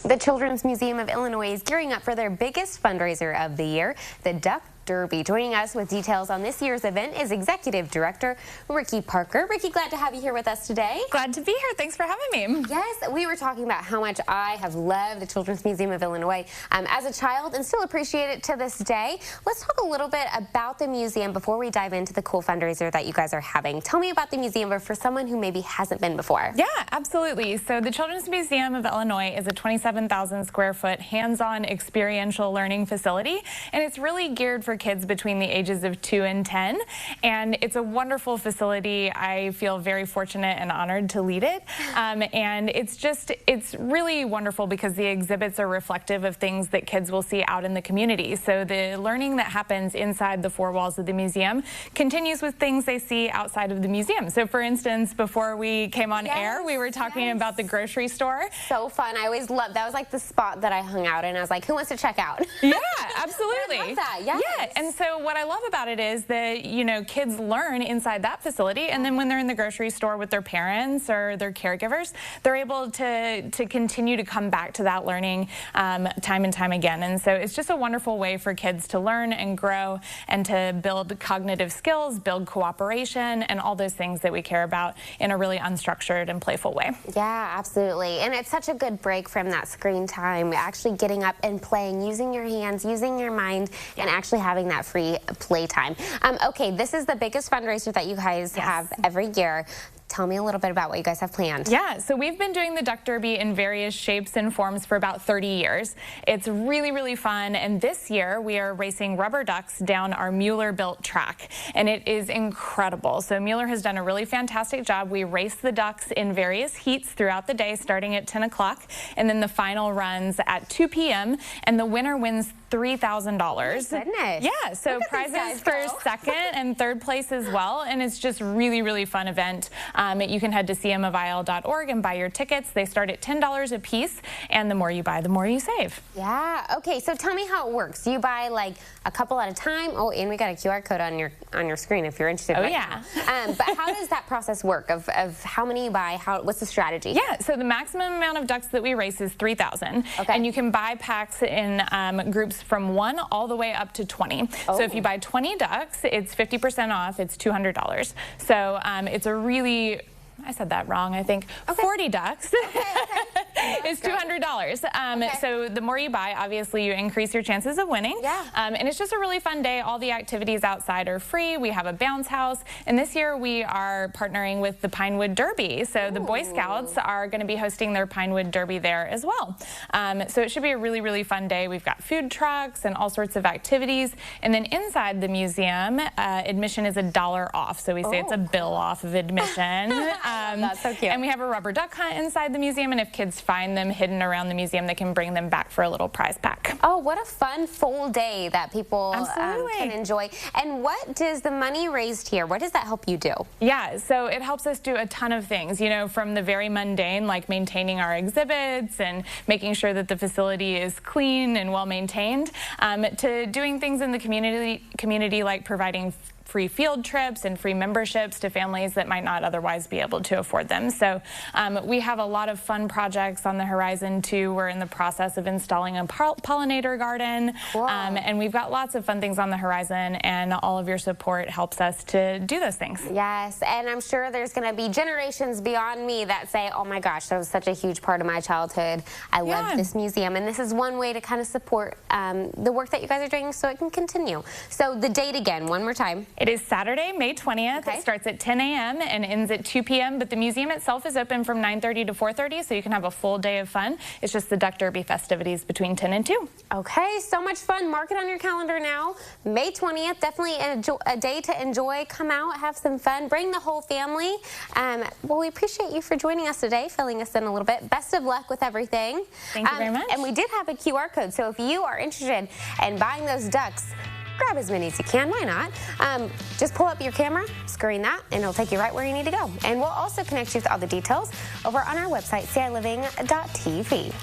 The Children's Museum of Illinois is gearing up for their biggest fundraiser of the year, the Duck Derby. Joining us with details on this year's event is Executive Director Ricky Parker. Ricky, glad to have you here with us today. Glad to be here. Thanks for having me. Yes, we were talking about how much I have loved the Children's Museum of Illinois as a child and still appreciate it to this day. Let's talk a little bit about the museum before we dive into the cool fundraiser that you guys are having. Tell me about the museum for someone who maybe hasn't been before. Yeah, absolutely. So the Children's Museum of Illinois is a 27,000 square foot hands-on experiential learning facility, and it's really geared for kids between the ages of 2 and 10. And it's a wonderful facility. I feel very fortunate and honored to lead it. And it's really wonderful because the exhibits are reflective of things that kids will see out in the community. So the learning that happens inside the four walls of the museum continues with things they see outside of the museum. So for instance, before we came on air, we were talking about the grocery store. So fun. I always loved that. Was like the spot that I hung out in. I was like, who wants to check out? Yeah, absolutely. I love that. Yes. Yeah, and so what I love about it is that, you know, kids learn inside that facility, and then when they're in the grocery store with their parents or their caregivers, they're able to continue to come back to that learning time and time again. And so it's just a wonderful way for kids to learn and grow and to build cognitive skills, build cooperation, and all those things that we care about in a really unstructured and playful way. Yeah, absolutely. And it's such a good break from that screen time, actually getting up and playing, using your hands, using your mind, and actually having that free playtime. Okay, this is the biggest fundraiser that you guys have every year. Tell me a little bit about what you guys have planned. Yeah, so we've been doing the Duck Derby in various shapes and forms for about 30 years. It's really, really fun, and this year we are racing rubber ducks down our Mueller-built track, and it is incredible. So Mueller has done a really fantastic job. We race the ducks in various heats throughout the day, starting at 10 o'clock, and then the final runs at 2 p.m., and the winner wins $3,000. Goodness. Yeah, so prizes for second and third place as well, and it's just really, really fun event. You can head to cmofil.org and buy your tickets. They start at $10 a piece, and the more you buy, the more you save. Yeah. Okay. So tell me how it works. You buy like a couple at a time. Oh, and we got a QR code on your screen if you're interested. Oh yeah. But how does that process work? Of how many you buy? What's the strategy? Yeah. So the maximum amount of ducks that we race is 3,000, and you can buy packs in groups from 1 all the way up to 20. So if you buy 20 ducks, it's 50% off. It's $200. So it's a really, I said that wrong, I think. 40 ducks is $200. So the more you buy, obviously you increase your chances of winning. Yeah. And it's just a really fun day. All the activities outside are free. We have a bounce house. And this year we are partnering with the Pinewood Derby. So the Boy Scouts are going to be hosting their Pinewood Derby there as well. So it should be a really, really fun day. We've got food trucks and all sorts of activities. And then inside the museum, admission is $1 off. So we say it's a bill off of admission. That's so cute. And we have a rubber duck hunt inside the museum, and if kids find them hidden around the museum, they can bring them back for a little prize pack. Oh, what a fun full day that people can enjoy. And what does the money raised here, what does that help you do? Yeah, so it helps us do a ton of things, you know, from the very mundane, like maintaining our exhibits and making sure that the facility is clean and well maintained, to doing things in the community like providing free field trips and free memberships to families that might not otherwise be able to afford them. So we have a lot of fun projects on the horizon too. We're in the process of installing a pollinator garden, and we've got lots of fun things on the horizon, and all of your support helps us to do those things. Yes, and I'm sure there's going to be generations beyond me that say, oh my gosh, that was such a huge part of my childhood. I love this museum, and this is one way to kind of support the work that you guys are doing so it can continue. So the date again, one more time. It is Saturday, May 20th. It starts at 10 a.m. and ends at 2 p.m., but the museum itself is open from 9:30 to 4:30, so you can have a full day of fun. It's just the Duck Derby festivities between 10 and 2. Okay, so much fun. Mark it on your calendar now. May 20th, definitely a day to enjoy. Come out, have some fun, bring the whole family. Well, we appreciate you for joining us today, filling us in a little bit. Best of luck with everything. Thank you very much. And we did have a QR code, so if you are interested in buying those ducks, grab as many as you can, why not? Just pull up your camera, screen that, and it'll take you right where you need to go. And we'll also connect you with all the details over on our website, CILiving.tv.